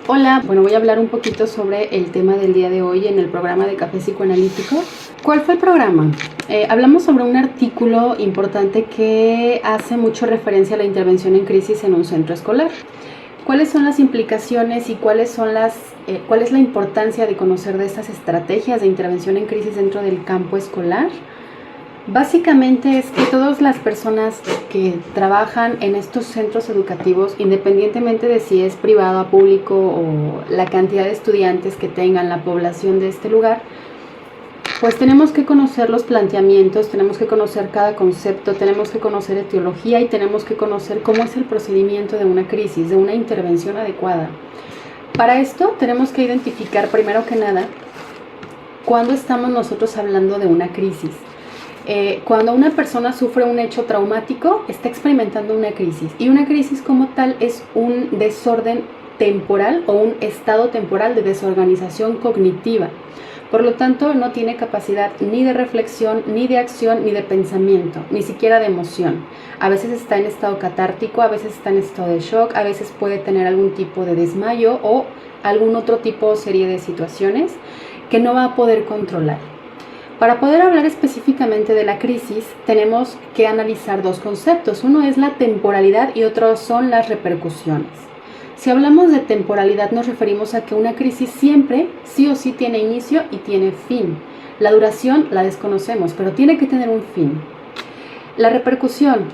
Hola, voy a hablar un poquito sobre el tema del día de hoy en el programa de Café Psicoanalítico. ¿Cuál fue el programa? Hablamos sobre un artículo importante que hace mucho referencia a la intervención en crisis en un centro escolar. ¿Cuáles son las implicaciones y cuál es la importancia de conocer de estas estrategias de intervención en crisis dentro del campo escolar? Básicamente es que todas las personas que trabajan en estos centros educativos, independientemente de si es privado, público o la cantidad de estudiantes que tengan, la población de este lugar, pues tenemos que conocer los planteamientos, tenemos que conocer cada concepto, tenemos que conocer etiología y tenemos que conocer cómo es el procedimiento de una crisis, de una intervención adecuada. Para esto tenemos que identificar primero que nada cuándo estamos nosotros hablando de una crisis. Cuando una persona sufre un hecho traumático, está experimentando una crisis. Y una crisis como tal es un desorden temporal o un estado temporal de desorganización cognitiva. Por lo tanto, no tiene capacidad ni de reflexión, ni de acción, ni de pensamiento, ni siquiera de emoción. A veces está en estado catártico, a veces está en estado de shock, a veces puede tener algún tipo de desmayo o algún otro tipo o serie de situaciones que no va a poder controlar. Para poder hablar específicamente de la crisis, tenemos que analizar dos conceptos. Uno es la temporalidad y otro son las repercusiones. Si hablamos de temporalidad, nos referimos a que una crisis siempre, sí o sí, tiene inicio y tiene fin. La duración la desconocemos, pero tiene que tener un fin. La repercusión,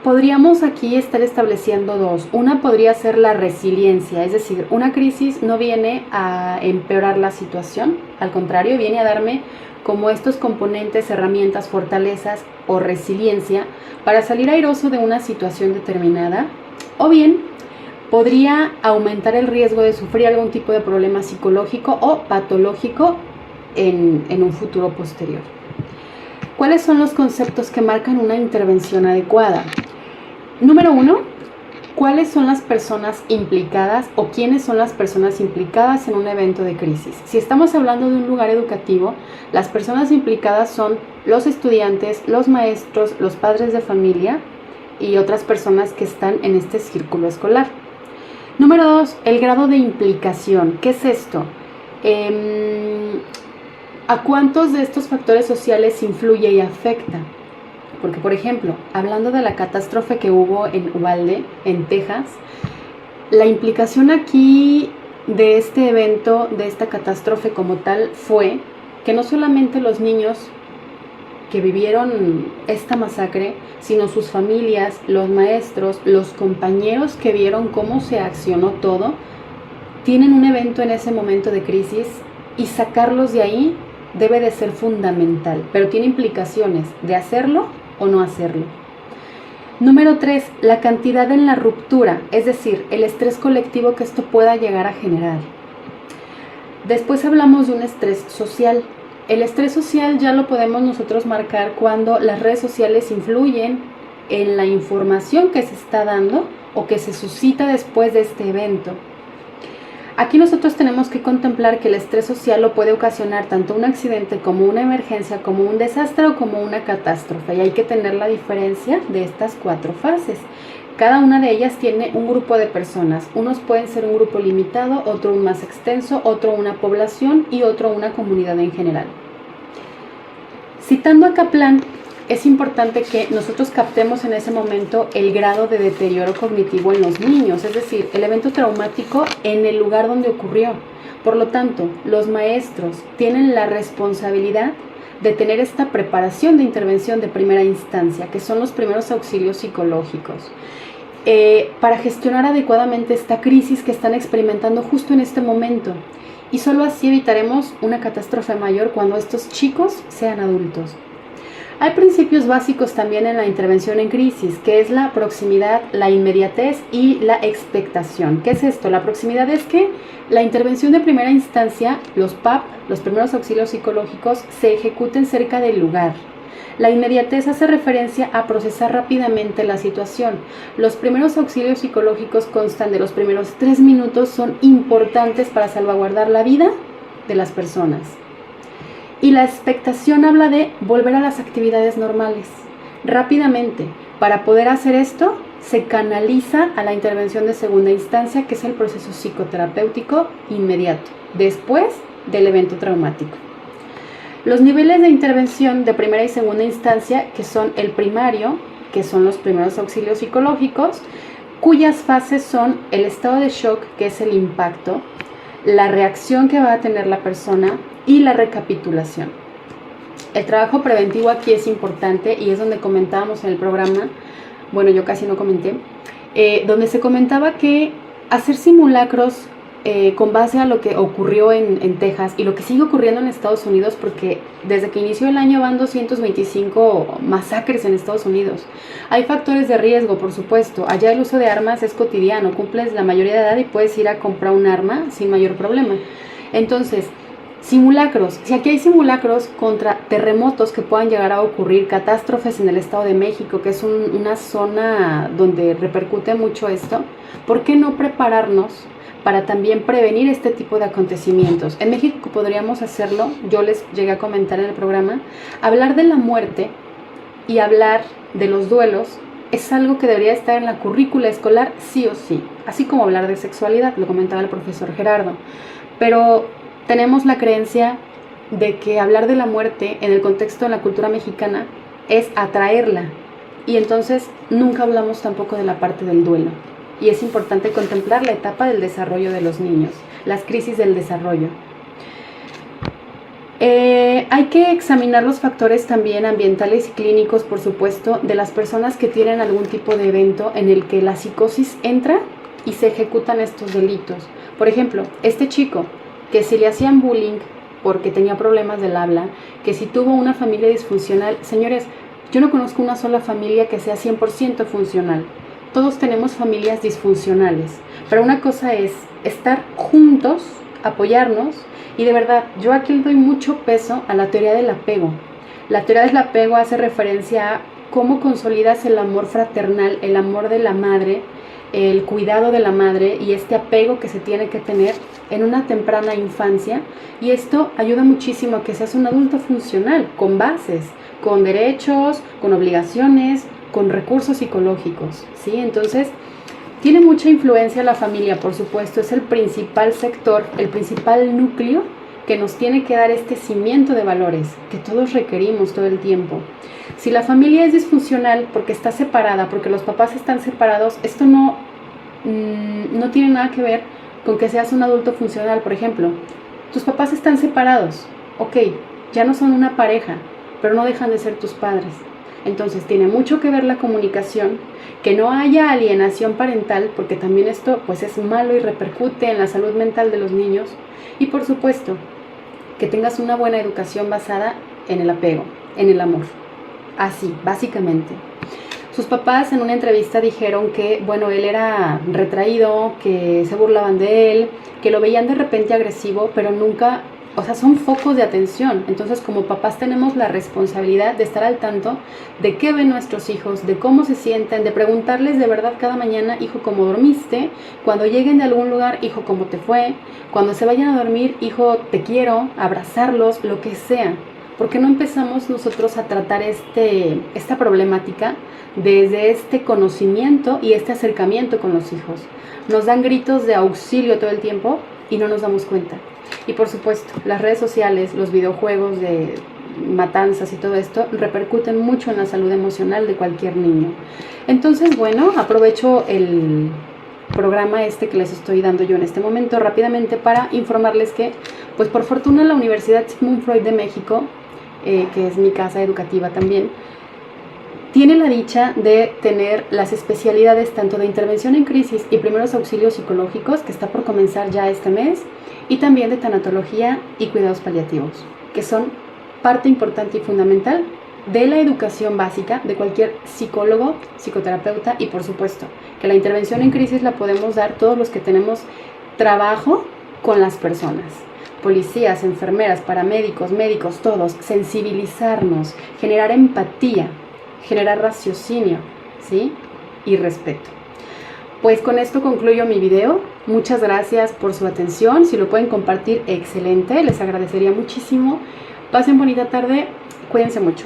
podríamos aquí estar estableciendo dos. Una podría ser la resiliencia, es decir, una crisis no viene a empeorar la situación, al contrario, viene a darme como estos componentes, herramientas, fortalezas o resiliencia para salir airoso de una situación determinada, o bien podría aumentar el riesgo de sufrir algún tipo de problema psicológico o patológico en un futuro posterior. ¿Cuáles son los conceptos que marcan una intervención adecuada? Número 1, ¿cuáles son las personas implicadas o quiénes son las personas implicadas en un evento de crisis? Si estamos hablando de un lugar educativo, las personas implicadas son los estudiantes, los maestros, los padres de familia y otras personas que están en este círculo escolar. Número 2, el grado de implicación. ¿Qué es esto? ¿A cuántos de estos factores sociales influye y afecta? Porque, por ejemplo, hablando de la catástrofe que hubo en Uvalde, en Texas, la implicación aquí de este evento, de esta catástrofe como tal, fue que no solamente los niños que vivieron esta masacre, sino sus familias, los maestros, los compañeros que vieron cómo se accionó todo, tienen un evento en ese momento de crisis y sacarlos de ahí debe de ser fundamental, pero tiene implicaciones de hacerlo o no hacerlo. Número 3, la cantidad en la ruptura, es decir, el estrés colectivo que esto pueda llegar a generar. Después hablamos de un estrés social. El estrés social ya lo podemos nosotros marcar cuando las redes sociales influyen en la información que se está dando o que se suscita después de este evento. Aquí nosotros tenemos que contemplar que el estrés social lo puede ocasionar tanto un accidente como una emergencia, como un desastre o como una catástrofe. Y hay que tener la diferencia de estas 4 fases. Cada una de ellas tiene un grupo de personas. Unos pueden ser un grupo limitado, otro un más extenso, otro una población y otro una comunidad en general. Citando a Kaplan, es importante que nosotros captemos en ese momento el grado de deterioro cognitivo en los niños, es decir, el evento traumático en el lugar donde ocurrió. Por lo tanto, los maestros tienen la responsabilidad de tener esta preparación de intervención de primera instancia, que son los primeros auxilios psicológicos, para gestionar adecuadamente esta crisis que están experimentando justo en este momento. Y solo así evitaremos una catástrofe mayor cuando estos chicos sean adultos. Hay principios básicos también en la intervención en crisis, que es la proximidad, la inmediatez y la expectación. ¿Qué es esto? La proximidad es que la intervención de primera instancia, los PAP, los primeros auxilios psicológicos, se ejecuten cerca del lugar. La inmediatez hace referencia a procesar rápidamente la situación. Los primeros auxilios psicológicos constan de los primeros 3 minutos, son importantes para salvaguardar la vida de las personas. Y la expectación habla de volver a las actividades normales rápidamente. Para poder hacer esto, se canaliza a la intervención de segunda instancia, que es el proceso psicoterapéutico inmediato, después del evento traumático. Los niveles de intervención de primera y segunda instancia, que son el primario, que son los primeros auxilios psicológicos, cuyas fases son el estado de shock, que es el impacto, la reacción que va a tener la persona y la recapitulación. El trabajo preventivo aquí es importante y es donde comentábamos en el programa, bueno, yo casi no comenté, donde se comentaba que hacer simulacros con base a lo que ocurrió en Texas y lo que sigue ocurriendo en Estados Unidos, porque desde que inició el año van 225 masacres en Estados Unidos. Hay factores de riesgo, por supuesto. Allá el uso de armas es cotidiano, cumples la mayoría de edad y puedes ir a comprar un arma sin mayor problema. Entonces, simulacros. Si aquí hay simulacros contra terremotos que puedan llegar a ocurrir, catástrofes en el Estado de México, que es una zona donde repercute mucho esto, ¿por qué no prepararnos para también prevenir este tipo de acontecimientos? En México podríamos hacerlo, yo les llegué a comentar en el programa, hablar de la muerte y hablar de los duelos es algo que debería estar en la currícula escolar sí o sí, así como hablar de sexualidad, lo comentaba el profesor Gerardo, pero tenemos la creencia de que hablar de la muerte en el contexto de la cultura mexicana es atraerla y entonces nunca hablamos tampoco de la parte del duelo. Y es importante contemplar la etapa del desarrollo de los niños, las crisis del desarrollo. Hay que examinar los factores también ambientales y clínicos, por supuesto, de las personas que tienen algún tipo de evento en el que la psicosis entra y se ejecutan estos delitos. Por ejemplo, este chico, que si le hacían bullying porque tenía problemas del habla, que si tuvo una familia disfuncional, señores, yo no conozco una sola familia que sea 100% funcional. Todos tenemos familias disfuncionales, pero una cosa es estar juntos, apoyarnos, y de verdad, yo aquí le doy mucho peso a la teoría del apego. La teoría del apego hace referencia a cómo consolidas el amor fraternal, el amor de la madre, el cuidado de la madre y este apego que se tiene que tener en una temprana infancia, y esto ayuda muchísimo a que seas un adulto funcional, con bases, con derechos, con obligaciones, con recursos psicológicos, ¿sí? Entonces, tiene mucha influencia la familia, por supuesto, es el principal sector, el principal núcleo que nos tiene que dar este cimiento de valores que todos requerimos todo el tiempo. Si la familia es disfuncional porque está separada, porque los papás están separados, esto no tiene nada que ver con que seas un adulto funcional. Por ejemplo, tus papás están separados, ok, ya no son una pareja, pero no dejan de ser tus padres. Entonces tiene mucho que ver la comunicación, que no haya alienación parental, porque también esto pues es malo y repercute en la salud mental de los niños. Y por supuesto, que tengas una buena educación basada en el apego, en el amor. Así, básicamente. Sus papás en una entrevista dijeron que, bueno, él era retraído, que se burlaban de él, que lo veían de repente agresivo, pero nunca... O sea, son focos de atención. Entonces, como papás tenemos la responsabilidad de estar al tanto de qué ven nuestros hijos, de cómo se sienten, de preguntarles de verdad cada mañana, hijo, ¿cómo dormiste? Cuando lleguen de algún lugar, hijo, ¿cómo te fue? Cuando se vayan a dormir, hijo, te quiero, abrazarlos, lo que sea. ¿Por qué no empezamos nosotros a tratar esta problemática desde este conocimiento y este acercamiento con los hijos? Nos dan gritos de auxilio todo el tiempo y no nos damos cuenta. Y por supuesto, las redes sociales, los videojuegos de matanzas y todo esto repercuten mucho en la salud emocional de cualquier niño. Entonces, bueno, aprovecho el programa que les estoy dando yo en este momento rápidamente para informarles que, pues por fortuna, la Universidad Sigmund Freud de México, que es mi casa educativa también, tiene la dicha de tener las especialidades tanto de intervención en crisis y primeros auxilios psicológicos, que está por comenzar ya este mes, y también de tanatología y cuidados paliativos, que son parte importante y fundamental de la educación básica de cualquier psicólogo, psicoterapeuta, y por supuesto que la intervención en crisis la podemos dar todos los que tenemos trabajo con las personas. Policías, enfermeras, paramédicos, médicos, todos, sensibilizarnos, generar empatía, generar raciocinio, ¿sí? Y respeto. Pues con esto concluyo mi video. Muchas gracias por su atención. Si lo pueden compartir, excelente. Les agradecería muchísimo. Pasen bonita tarde. Cuídense mucho.